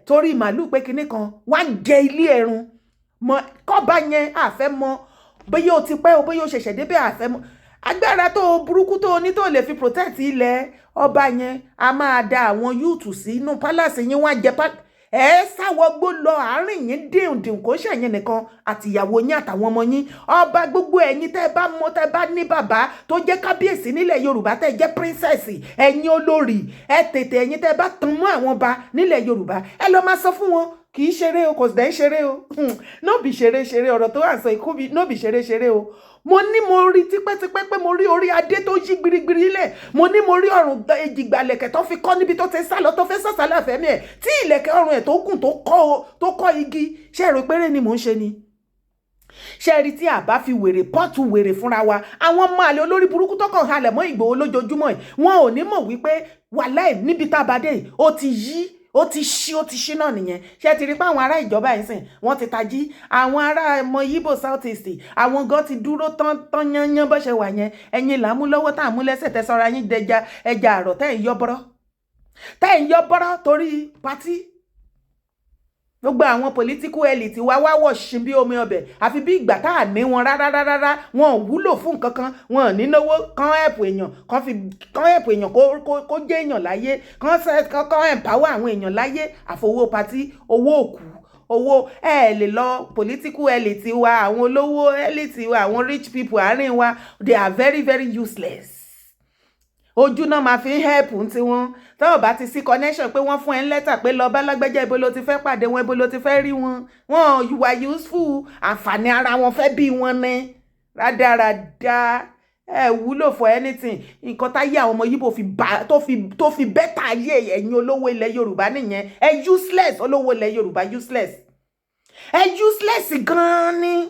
B: torí màálù pé kinní kan wá jẹ ilé ẹ̀rùn mọ kọ́ba yẹn àfẹ́ mọ bóyá o ti pẹ́ o bóyá o ṣẹ̀ṣẹ̀ débẹ̀ àfẹ́ mọ agbára tó burúkú tó ní tó lè fi protect ilẹ̀ ọba yẹn a máa da àwọn yúùtù sínú palace yín wá jẹ sáwọgbó lọ àárín yín dìndín kò ṣẹ̀yìn nìkan àtìyàwó yín àtàwọn ọmọ yín ọba gbogbo ẹ̀yin tẹ́ bá mọ̀ tẹ́ bá ní bàbá tó jẹ́ kábíyèsí nílẹ̀ Yorùbá tẹ́ jẹ́ princess ẹ̀yin olórí tètè ẹ̀yin tẹ́ bá tan mọ́ àwọn ọba nílẹ̀ Yorùbá ẹ lọ máa sọ fún wọn kì í ṣeré o kò sì dẹ̀ ń ṣeré o no be ṣeré ọ̀rọ̀ tó wà sọ ikú bí no be ṣeré o mo ní mo rí tipẹ́tipẹ́ pé mo rí orí adé tó yí gbirigbiri lẹ̀ mo ní mo rí ọrùn èjìgbà lẹ̀kẹ̀ tó fi kọ́ níbi tó ti sálọ tó fẹ́ sàsálà fẹ́mi ẹ̀ tí ìlẹ̀kẹ̀ ọrùn ẹ̀ tó gùn tó kọ́ igi ṣé èrò péré ni mò ń ṣe ni ṣe rí tí a bá fi wèrè pọ́ọ̀tù wèrè fúnra wa àwọn ọmọ àlè olórí burúkú tó kàn halẹ̀ mọ́ Ìgbòho lójoojúmọ́ wọn ò ní mọ̀ wípé wàláì níbi tá a bá dé ó ti yí ó ti ṣí náà nìyẹn. Ṣé ti rí pé àwọn ará ìjọba yìí sìn wọ́n ti tají, àwọn ará ọmọ Igbo South East àwọn gan ti dúró tán yányán bó ṣe wà yẹn. Ẹ̀yin là ń mú lọ́wọ́ tá à ń mú lẹ́sẹ̀ tẹ́ sọ́ra yín dẹja ẹja àrọ̀ tẹ́ ń yọ bọ́rọ́ torí pátí. Gbogbo àwọn political elite wá wọ̀ ṣin bí omi ọbẹ̀ àfi bí ìgbà tá à ní wọn rárá wọn ò wúlò fún nǹkan kan, wọn ò ní náwó kán help èèyàn kán help èèyàn kó jẹ́ èèyàn láyé, kán empower àwọn èèyàn láyé àfowó pátí, owó òkú, owó lè lọ political elite wa, àwọn olówó elite wa, àwọn rich people àárín wa, they are very very useless. Ojú náà máa fi ń help tí wọ́n táwọn bá ti sí connection pé wọ́n fún ẹ ń lẹ́tà pé lọ bá lágbẹ́jẹ́ ibo ló ti fẹ́ pàdé wọn, ibo ló ti fẹ́ rí wọn, wọn you are useful, àǹfààní ara wọn fẹ́ bí wọn ní rádaràda wúlò for anything. Nǹkan táyé àwọn ọmọ Yíbò tó fi bẹ́tà ayé ẹ̀yin olówó ilẹ̀ Yorùbá nìyẹn. Ẹ useless, olówó ilẹ̀ Yorùbá useless, ẹ useless gan-an ni.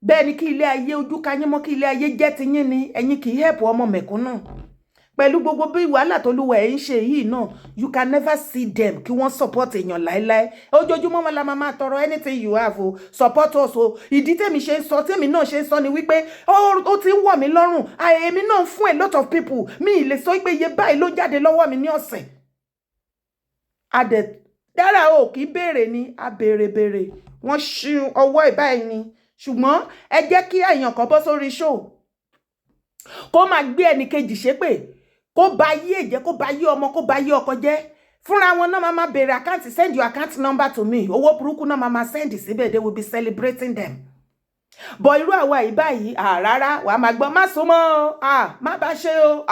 B: Bẹ́ẹ̀ ni kí ilé ayé ojú ka yín mọ́, kí ilé ayé jẹ́ ti yín ni, ẹ̀yin kì í help ọmọ mẹ̀kúnnù. Pẹ̀lú gbogbo bí wàhálà tó lúwa ẹ̀ ń ṣe yìí náà, you can never see them kí wọ́n support èèyàn láéláé. Ojoojúmọ́ wọn la máa tọrọ anything you have o, support us o. Ìdí tèmi ṣe ń sọ, tèmi náà ṣe ń sọ ni wípé ó ti ń wọ̀ mí lọ́rùn. Èmi náà fún a lot of people. Mi ì lè sọ pé iye báyìí ló jáde lọ́wọ́ mi ní ọ̀sẹ̀. Dára o kì í béèrè ni, a béèrè. Wọ́n ṣí ọwọ́ ìbáyìí ni. Ṣùgbọ́n ẹ jẹ́ kí èèyàn kan bọ́ sórí show kó máa gbé ẹnìkejì ṣépè, kó bá yí èjẹ́, kó bá yí ọmọ, kó bá yí ọkọ jẹ́. Fúnra wọn náà máa béèrè àkáǹtì, send your account number to me. Owó burúkú náà máa send síbẹ̀, they will be celebrating them. Bọ̀ irú àwa yìí báyìí rárá, wàá máa gbọ́ má súnmọ́ má bá ṣe o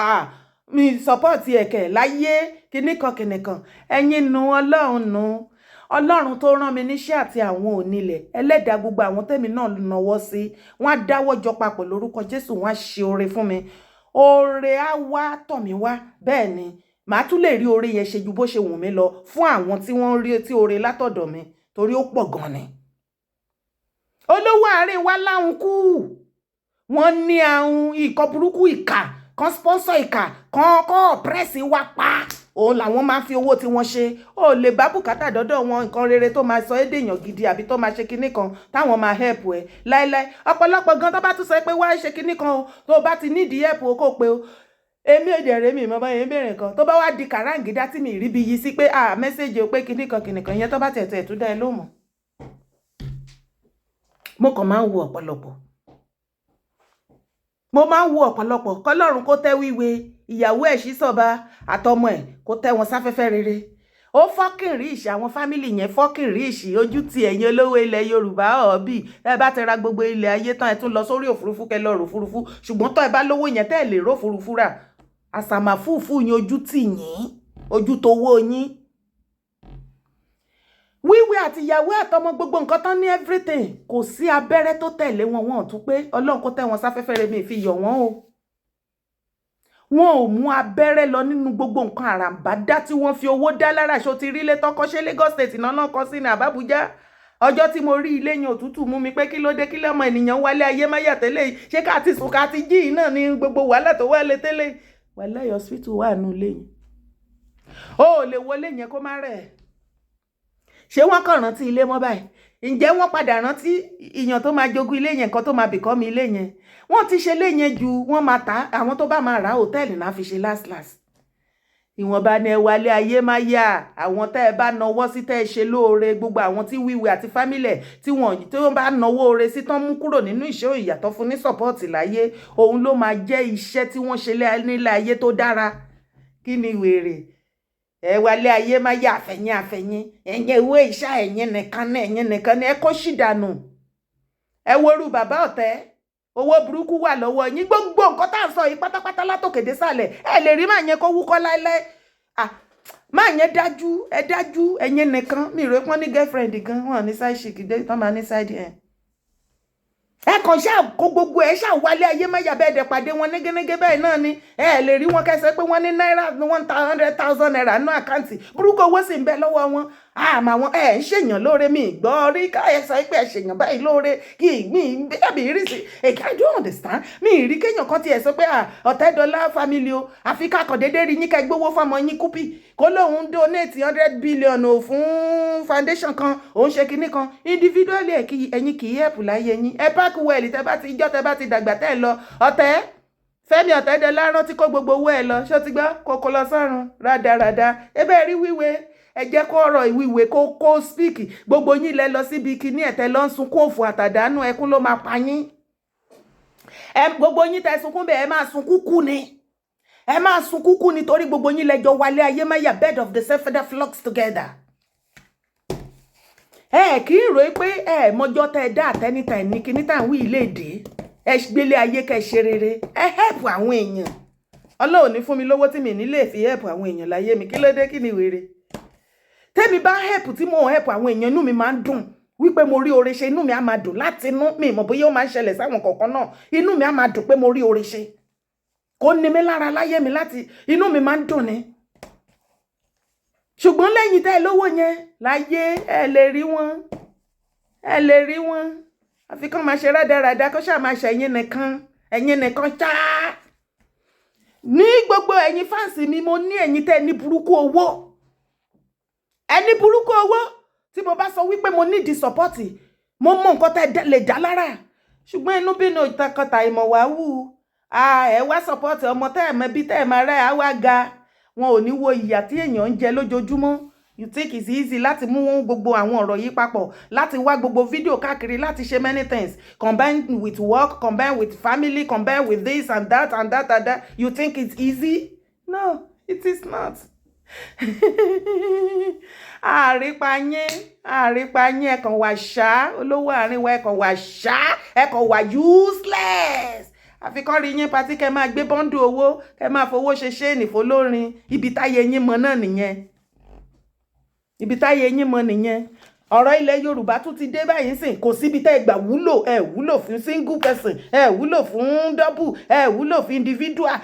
B: mi support ẹ̀kẹ́ láyé kìnnìkan. Ẹ̀yin nu Ọlọ́run nu. Ọlọ́run tó rán mi níṣẹ́ àti àwọn onílẹ̀ ẹlẹ́dàá gbogbo àwọn tẹ́mi náà náwó sí, wọ́n á dáwọ́ jọ papọ̀ lórúkọ Jésù, wọ́n á ṣe oore fún mi. Oore á wá tọ̀ mí wá. Bẹ́ẹ̀ ni màá tún lè rí oore yẹn ṣe ju bó ṣe wù mí lọ fún àwọn tí wọ́n rí tí oore látọ̀dọ̀ mi, torí ó pọ̀ gan ni. Olówó àárín wa láhùn kú, wọ́n ní àhùn ìkọ́ burúkú ìkà kan sponsor ìkà kan oppress wa pa. Òun làwọn máa fi owó tí wọ́n ṣe. Ó lè bá bùkátà dọ́dọ̀ wọn nǹkan rere tó máa sọ èdè èèyàn gidi àbí tó máa ṣe kinní kan táwọn máa help ẹ láíláí. Ọ̀pọ̀lọpọ̀ gan tó bá tún sọ pé wá ṣe kinní kan o, tó bá ti nídìí help o kó pe o. Èmi ò dẹ̀rẹ̀ mi mọ́ báyẹn bẹ̀rẹ̀ kan tó bá wá di kàráǹgídá tí mi rí bí yí sí pé mẹ́sẹ̀jì o pé kinní kan yẹn tó bá tẹ̀tẹ̀ tó dá ẹ lóhùn. Mo kàn máa ń wo ọ̀pọ̀lọpọ̀. Kọ́lọ́run kó tẹ́ wíwe ìyàwó ẹ̀ sí sọ̀ba àtọmọ ẹ̀ kó tẹ́ wọn sáfẹ́fẹ́ rere. Ó fọ́kìn rí ìṣì, àwọn fámìlì yẹn fọ́kìn rí ìṣì. Ojú ti ẹ̀yin olówó ilẹ̀ Yorùbá ọ̀bí ẹ bá tẹra gbogbo ilẹ̀ ayé tán ẹ tún lọ sórí òfurufú kẹ lọ rò òfurufú, ṣùgbọ́n tó ẹ bá lówó yẹn tẹ́ ẹ lè rò òfurufú rà. Àsàmà fúùfù yín ojú tì yín, ojú towó yín. Wíwé àti ìyàwó àtọmọ gbogbo nǹkan tán ní everything, kò sí abẹ́rẹ́ tó tẹ̀lé wọn tún pé Ọlọ́run kó tẹ́ wọn sáfẹ́fẹ́ rere, mi fi yọ̀ wọ́n o. Wọn ò mú abẹ́rẹ́ lọ nínú gbogbo nǹkan àràǹbádá tí wọ́n fi owó dá lára. Ṣó ti rí ilé tọ́kọ́ ṣe Lagos State náà kọ́ sí ní Àbújá. Ọjọ́ tí mo rí ilé yẹn òtútù mú mi pé Kilode kí lọ́mọ ènìyàn wálé ayé máyà tẹ́lẹ̀, ṣé ká ti sùn ká ti jí náà ní gbogbo wàhálà tó wálé tẹ́lẹ̀. Wàhálà hospital wà nù ilé yẹn. Ó lè wọlé yẹn kó má rẹ̀. Ṣé wọ́n kàn rántí ilé mọ́ báyìí? Ǹjẹ́ wọ́n padà rántí ìyàn tó máa jogún ilé yẹn kan tó máa bìkọ́ mi ilé yẹn? Wọ́n ti ṣe lé yẹn ju wọ́n máa ta àwọn tó bá máa ra hòtẹ́ẹ̀lì náà fi ṣe last. Ìwọ̀nba ni ẹ wálé ayé máa yá àwọn tẹ́ ẹ bá nawọ́ sí tẹ́ ẹ ṣe lóore, gbogbo àwọn tí wíwé àti fámílẹ̀ tí wọ́n bá nawọ́ oore sí tán mú kúrò nínú ìṣẹ́ ìyàtọ̀ fún ní sọ́pọ́ọ̀tì láyé, òun ló máa jẹ́ iṣẹ́ tí wọ́n ṣe nílé ayé tó dára. Kí ni wèrè? Ẹ wálé ayé máa yá àfẹ̀yìn ẹ̀yin ìwé ìṣá ẹ̀yin nìkan ni ẹ kó sì dànù. Ẹ worú bàbá ọ̀tẹ́, owó burúkú wà lọ́wọ́ yín, gbogbo nǹkan tá à ń sọ yìí pátápátá látòkè dé sàlẹ̀ ẹ lè rí máa yẹn kó wúkọ́ láíláí. Máa yẹn dájú ẹ̀yin nìkan. Mi rò pé wọ́n ní girlfriend gan, wọ́n ní side chick dé tán máa ní side ẹ̀. Ẹ kàn ṣáà kó gbogbo ẹ ṣáà wálé ayé máa yà bẹ́ẹ̀ dẹ̀ pàdé wọn négénégé bẹ́ẹ̀ náà ni ẹ lè rí wọn kẹsẹ̀ pé wọ́n ní náírà 100,000 naira nínú àkáǹtì, burúkú owó sì ń bẹ lọ́wọ́ wọn. àmọ́ àwọn ẹ̀ ń ṣèyàn lóore mi gbọ́ rí káyọ̀ sọ pé ẹ̀ ṣèyàn báyìí lóore kí ìgbín bẹ́ẹ̀bì rí sí I don't understand mi rí kéèyàn kan tiẹ̀ sọ pé Ọ̀tẹ́dọ́lá family o àfi kákan déédéé rí yín ká gbówó fọmọ yín kúpì kó lóun donate 100 billion fún foundation kan òun ṣe kinní kan individually ẹ̀yin kì í help láyé yín ẹ park well tẹ́ bá ti ijọ́ tẹ́ bá ti dàgbà tẹ́ lọ Fẹ́mi Ọ̀tẹ́dọ́lá rántí kó gbogbo owó ẹ lọ ṣó ti gbọ́ kókó lọ sọ́run rádaràda ebe rí wíwé ẹ jẹ́ kó ọ̀rọ̀ ìwíwé kó speak gbogbo yín lẹ lọ síbi kíní ẹ̀tẹ́ lọ ń sunkún òfò àtàdánù ẹkún ló máa pa yín gbogbo yín tẹ́ sunkún bẹ́ẹ̀ ẹ máa sunkún kú ni ẹ máa sunkún kú nítorí gbogbo yín lẹ́jọ́ wálé ayé máyà bed of the self-feather flocks together kì í rò pé mọjọ́ tẹ́ dá àtẹ́nìtà ní kíní tà ń wí ilé èdè gbélé ayé kẹ́ ṣe rere help àwọn èèyàn Ọlọ́run ní fún mi lówó tí mi ní lè fi help àwọn èèyàn láyé mi kí ló dé kí ni wèrè tẹ́mi bá help tí mo help àwọn èèyàn inú mi máa ń dùn wípé mo rí oore ṣe inú mi á máa dùn láti inú mi mọ̀ bóyá ó máa ń ṣẹlẹ̀ sáwọn kọ̀ọ̀kan náà inú mi á máa dùn pé mo rí oore ṣe kò ní mi lára láyé mi láti inú mi máa ń dùn ni ṣùgbọ́n lẹ́yìn tẹ́ lówó yẹn láyé ẹ lè rí wọn àfi kán máa ṣe rádaràda kó ṣáà máa ṣe ẹ̀yin nìkan ṣáá ní gbogbo ẹ̀yin fáǹsì mi mo ní ẹ̀yin tẹ́ ní burúkú owó tí mo bá sọ wípé mo nídìí sọ́pọ́tì mo mọ nǹkan tẹ́ lè dá lára ṣùgbọ́n inú bínú ìtakọ̀tà ìmọ̀ wá wù ẹ wá sọ́pọ́tì ọmọ tẹ́ ẹ̀ mẹ́bí tẹ́ ẹ̀ máa rẹ́ á wá ga wọn ò ní wo ìyà tí èèyàn ń jẹ lójoojúmọ́ you think it's easy láti mú gbogbo àwọn ọ̀rọ̀ yìí papọ̀ láti wá gbogbo fídíò káàkiri láti ṣe many things combine with work combine with family combine with this and that and that and that you think it's easy no it is not. àrípayín ẹ̀kan wà ṣá olówó àárín wa ẹ̀kan wà ṣá ẹ̀kan wà useless àfikún rí yín patí kẹ́ máa gbé bọ́ńdù owó kẹ́ máa fowó ṣe ṣéènì fọlórin ibi táyé yín mọ náà nìyẹn ọ̀rọ̀ ilẹ̀ Yorùbá tún ti dé báyìí sìn kò síbi tẹ́ gbà wúlò wúlò fún single person wúlò fún double wúlò fún individual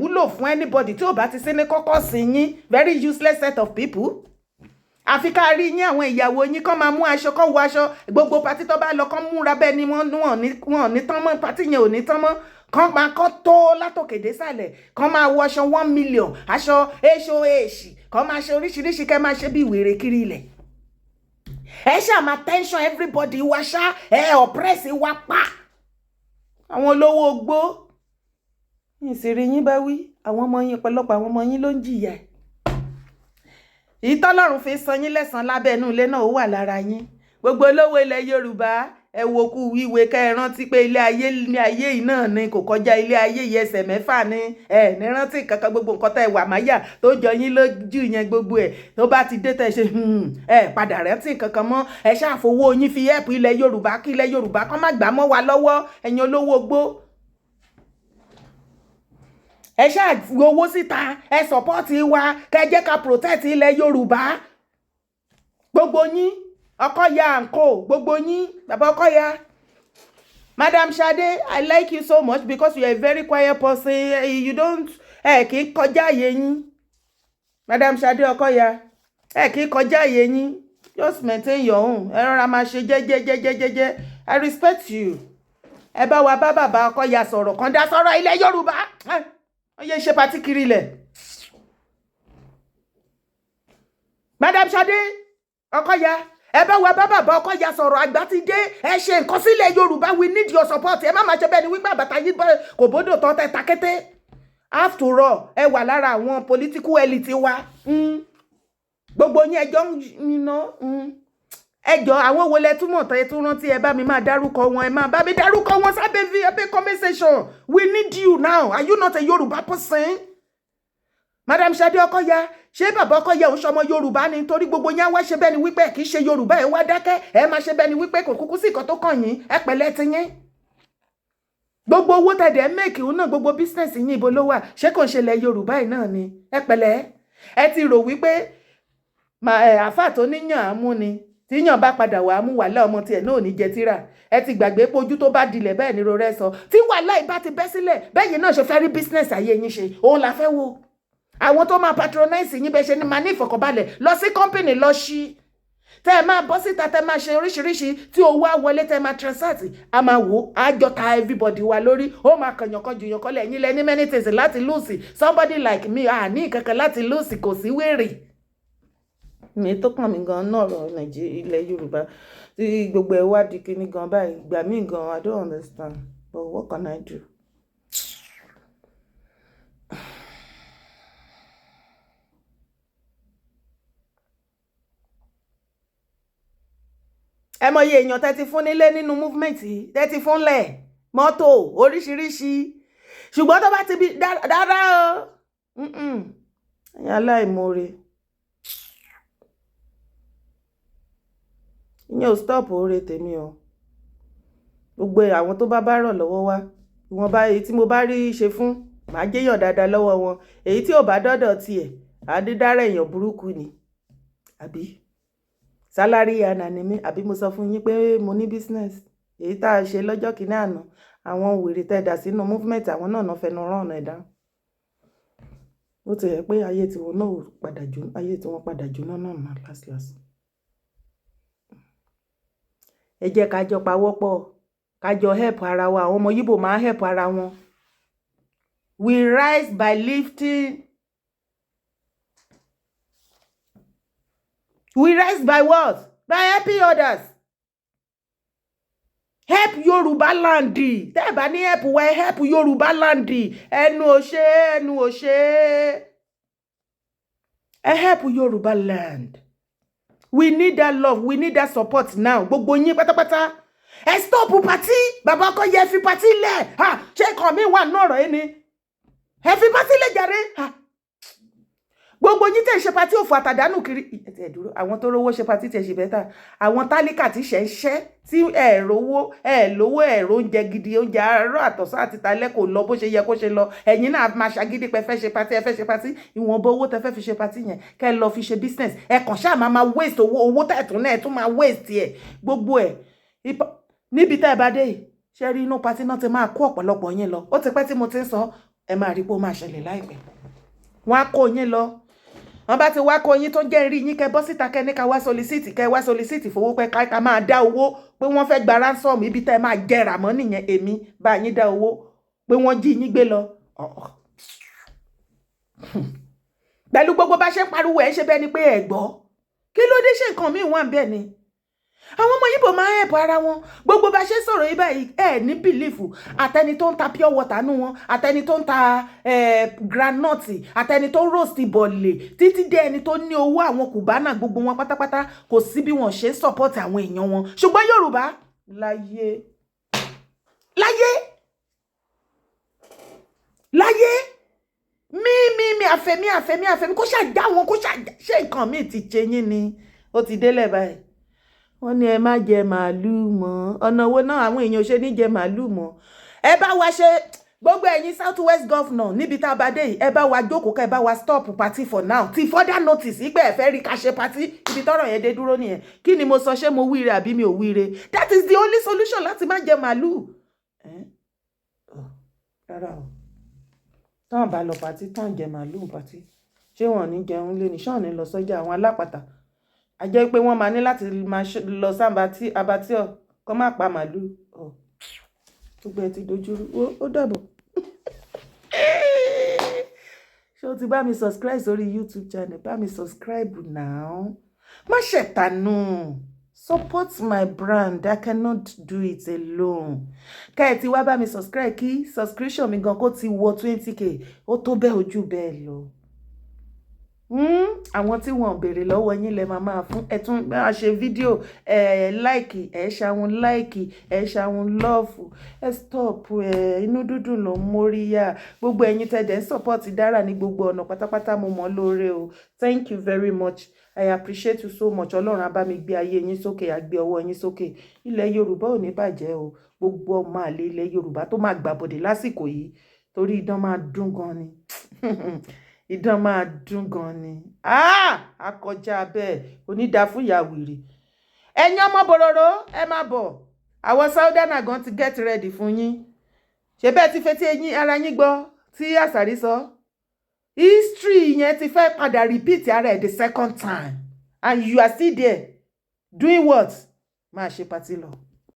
B: wúlò fún anybody tí ò bá ti sí ní kọ́kọ́ sí yín very useless set of people àfi ká rí yín àwọn ìyàwó yín kán máa mú aṣọ kán wọ aṣọ gbogbo pátí tó bá lọ kán múra bẹ́ẹ̀ ni wọ́n ní tán mọ́ pátí yẹn ò ní tán mọ́ kán máa kán tó látòkèdè sàlẹ̀ kán máa wọ aṣọ 1 million aṣọ èṣì kán máa ṣe oríṣiríṣi kẹ́ máa ṣe bí wèrè kiri ilẹ̀ ẹ ṣáà máa tension everybody wá ṣá oppress wá pa àwọn olówó ogbó ìṣeré yín bá wí àwọn ọmọ yín pẹ̀lọpọ̀ àwọn ọmọ yín ló ń jìyà ìtọ́lọ́run fi san yín lẹ́san lábẹ́ inú ilé náà ó wà lára yín gbogbo olówó ilẹ̀ Yorùbá ẹ wo kú wíwé kẹ́ ẹ rántí pé ilé ayé yìí náà ni kò kọjá ilé ayé yìí ẹsẹ̀ mẹ́fà ni ẹ ní rántí kankan gbogbo nǹkan tẹ́ wà máyà tó jọ yín lójú yẹn gbogbo ẹ̀ tó bá ti dé tẹ́ ṣe ẹ padà rántí kankan mọ́ ẹ ṣàfowó yín fi ẹ̀pù ilẹ̀ Yorùbá kí ilẹ̀ Yorùbá kọ́ má gbà mọ́ wa lọ́wọ́ ẹ̀yin olówó gbó ẹ ṣàfowó síta ẹ sọ́pọ́ọ̀tì wa kẹ́ jẹ́ ká protect ilẹ̀ Yorùbá gbogbo yín Ọkọ̀yà àǹkó gbogbo yín bàbá Ọkọ̀yà Madam Shade I like you so much because you are a very quiet person you don't kì í kọjá àyè yín Madam Shade Ọkọ̀yà kì í kọjá àyè yín just maintain your own ẹ rọra máa ṣe jẹ́jẹ́jẹ́jẹ́jẹ́ I respect you ẹ bá wa bá bàbá Ọkọ̀yà sọ̀rọ̀ kan dá sọ̀rọ̀ ilẹ̀ Yorùbá wọ́n yẹ ṣe pàtí kiri ilẹ̀ Madam Shade Ọkọ̀yà ẹ bá wa bá bàbá Ọkọ̀yà sọ̀rọ̀ àgbà ti dé ẹ ṣe nǹkan sílẹ̀ Yorùbá we need your support ẹ má máa ṣe bẹ́ẹ̀ ni wípé àbàtà yìí kò bódò tán tẹ takété after all ẹ wà lára àwọn political elite wa gbogbo yín ẹjọ́ àwọn wo lẹ túmọ̀ tẹ́ tún rántí ẹ bá mi máa dárúkọ wọn ẹ máa bá mi dárúkọ wọn sábẹ́ conversation we need you now are you not a Yorùbá person Madam Shade Ọkọ̀yà ṣé bàbá Ọkọ̀yà ń ṣọmọ Yorùbá ni torí gbogbo yín wá ṣe bẹ́ẹ̀ ni wípé kì í ṣe Yorùbá ẹ wá dákẹ́ ẹ máa ṣe bẹ́ẹ̀ ni wípé kò kúkú sí nǹkan tó kàn yín ẹ pẹ̀lẹ́ ti yín gbogbo owó tẹ̀dẹ̀ mẹ́ẹ̀kì òun náà gbogbo bísínẹ̀sì yín ibo ló wà ṣé kò ń ṣe ilẹ̀ Yorùbá yìí náà ni ẹ pẹ̀lẹ́ ẹ ti rò wípé àfà tó níyàn àmú ni tíyàn bá padà wà á mú wàhálà ọmọ tiẹ̀ náà ò ní jẹ tíra ẹ ti gbàgbé pé ojú tó bá dilẹ̀ bẹ́ẹ̀ ni rorẹ́ sọ tí wàhálà ìbá ti bẹ́ sílẹ̀ bẹ́ẹ̀ náà ṣe fẹ́ rí bísínẹ̀sì ayé yín ṣe òun la fẹ́ wo àwọn tó máa patronize yín bẹ́ẹ̀ ṣe ni máa ní ìfọ̀kànbalẹ̀ lọ sí company lọ ṣí tẹ́ ẹ máa bọ́ síta tẹ́ máa ṣe oríṣiríṣi tí owó á wọlé tẹ́ máa transact a máa wò á jọ ta everybody wa lórí ó máa kànyàn kan jùyàn kan lẹ́yìn lẹ́ni many things láti lose somebody like me ní kankan láti lose kò sí wèrè. mi tó kàn mí gan náà ọ̀rọ̀ Nàìjíríà ilẹ̀ Yorùbá tí gbogbo ẹ̀ wá di kíní gan báyìí ìgbà míì gan I don't understand but what can I do. ẹ mọ iye èèyàn tẹ́ ti fún nílé nínú movement yìí tẹ́ ti fún lẹ̀ mọ́tò oríṣiríṣi ṣùgbọ́n tó bá ti bí dára o ẹ̀yin aláìmoore ìyẹn ò stop oore tèmi o gbogbo àwọn tó bá rọ̀ lọ́wọ́ wá ìwọ̀n bá èyí tí mo bá rí ṣe fún màá jẹ́yàn dáadáa lọ́wọ́ wọn èyí tí ò bá dọ́dọ̀ tiẹ̀ àdídára èèyàn burúkú ni àbí sálárì àná ni mí àbí mo sọ fún yín pé mo ní business èyí tá a ṣe lọ́jọ́ kìíní àná àwọn wèrè tẹ́ dà sínú movement àwọn náà fẹnu rán ọ̀nà ẹ̀dá ó ti yẹ pé ayé tiwọn náà padà jù ayé tiwọn padà jù náà náà last. ẹ jẹ́ ká jọ pawọ́pọ̀ ká jọ help ara wa àwọn ọmọ Yíbò máa help ara wọn. We rise by lifting. We rise by what? By helping others. Help Yoruba land. Tẹ́ bá ní help wa help Yoruba land. Ẹnu ò ṣe. Ẹ help Yoruba land. We need that love. We need that support now. Gbogbo yín pátápátá. Ẹ stop party. Bàbá ko yẹ fi party lẹ̀. Ha, ṣé kan mi wà nọ̀rọ̀ yìí ni. Ẹ fi party lẹ̀ jàre. Ha. Gbogbo yín tẹ́ ṣe party òfò àtàdánù kiri. Ẹ dúró. Àwọn tó rówó ṣe party tẹ́ ṣe bẹ́tà. Àwọn tálíkà tí ṣe tí ẹ rówó, ẹ lówó ẹ oúnjẹ gidi, oúnjẹ àárọ̀ àtọ̀sán àti talẹ́ kò lọ bó ṣe yẹ kó ṣe lọ. Ẹ̀yin náà máa ṣagídí pé fẹ́ ṣe party, ẹ fẹ́ ṣe party. Ìwọ̀nba owó tẹ́ fẹ́ fi ṣe party yẹn, kẹ́ lọ fi ṣe business. Ẹ kàn ṣá máa waste owó tẹ́ tún náà tún máa waste ẹ. Gbogbo ẹ. Níbi tẹ́ bá dé, ṣé rí inú party náà ti máa kó ọ̀pọ̀lọpọ̀ yín lọ. Ó ti pẹ́ tí mo ti ń sọ, ẹ máa rí pé ó máa ṣẹlẹ̀ láìpẹ́. Wọ́n á kó yín lọ. Wọ́n bá ti wá kó yín tó jẹ́ rí yín kẹ́ bọ́ síta kẹ́ ní ká wá solicit fowó pé ká máa dá owó pé wọ́n fẹ́ gba ransom ibi tẹ́ máa jẹrà mọ́ nìyẹn èmi bá yín dá owó pé wọ́n jí yín gbé lọ. Pẹ̀lú gbogbo bá ṣe ń pariwo ẹ̀ ṣe bẹ́ẹ̀ ni pé ẹ gbọ́. Kí ló dé ṣe nǹkan míì wà ń bẹ́ẹ̀ ni? Àwọn ọmọ Yíbò máa help ara wọn. Gbogbo bá ṣe sọ̀rọ̀ yìí báyìí ẹ ní belief àtẹni tó ń ta pure water nú wọn, àtẹni tó ń ta groundnut, àtẹni tó ń roast bọ̀lẹ̀ títí dé ẹni tó ní owó àwọn kùbánà gbogbo wọn pátápátá kò sí bí wọ́n ṣe support àwọn èèyàn wọn. Ṣùgbọ́n Yorùbá láyé mi àfẹ́mí kó ṣàjá wọn kó ṣe nǹkan mi ti ṣe yín ni ó ti délẹ̀ báyìí. Wọ́n ní ẹ má jẹ màálù mọ́ ọ̀nà wo náà àwọn èèyàn ṣe ní jẹ màálù mọ́ ẹ bá wa ṣe gbogbo ẹ̀yin South West Governor níbi tá a bá dé yìí ẹ bá wa jókòó ká ẹ bá wa stop party for now till further notice ìgbẹ́ ẹ fẹ́ rí ká ṣe party ibi tọ́rọ̀ yẹn dé dúró nìyẹn kí ni mo sọ ṣé mo wíire àbí mi ò wíire that is the only solution láti má jẹ màálù. Rárá o táwọn bá lọ party tán jẹ màálù party ṣé wọn ò ní jẹun lé ní ṣáà ní lọ sọ́jà àwọn alápàtà a jẹ́ pé wọ́n máa ní láti máa lọ sábàtí abatíọ̀ kọ́ máa pa màálù gbogbo ẹ ti dojúrú ó dàbọ̀. ṣé o ti bá mi subscribe sórí YouTube channel bá mi subscribe now má ṣẹ̀tànù support my brand I cannot do it alone. ká ẹ ti wá bá mi subscribe kí subscription mi gan kó ti wọ 20k ó tó bẹ́ẹ̀ ojú bẹ́ẹ̀ lọ. Àwọn tí wọ́n béèrè lọ́wọ́ yín lẹ máa fún ẹ tún bá ṣe fídíò like ẹ ṣàwọn like ẹ ṣàwọn love ẹ stop inú dúdùn ló ń móríyá gbogbo ẹ̀yin tẹ̀dẹ̀ ń support Dára ní gbogbo ọ̀nà pátápátá mo mọ̀ lóore o thank you very much I appreciate you so much Ọlọ́run á bá mi gbé ayé yín sókè á gbé ọwọ́ yín sókè ilẹ̀ Yorùbá ò ní bàjẹ́ o gbogbo ọmọ àlè ilẹ̀ Yorùbá tó máa gbàbọ̀dé lásìkò yìí torí idán máa dún gan ni idán máa dún gan ni akọjá bẹ́ẹ̀ onídàá fún ìyá wèrè ẹ̀yin ọmọ Bororo ẹ má bọ̀ àwọn Saudana gan ti get ready fún yín ṣe bẹ́ẹ̀ ti fetí ẹ̀yin ara yín gbọ́ tí Asari sọ history yẹn ti fẹ́ padà repeat ara ẹ̀ the second time and you are still there doing what máa ṣe patí lọ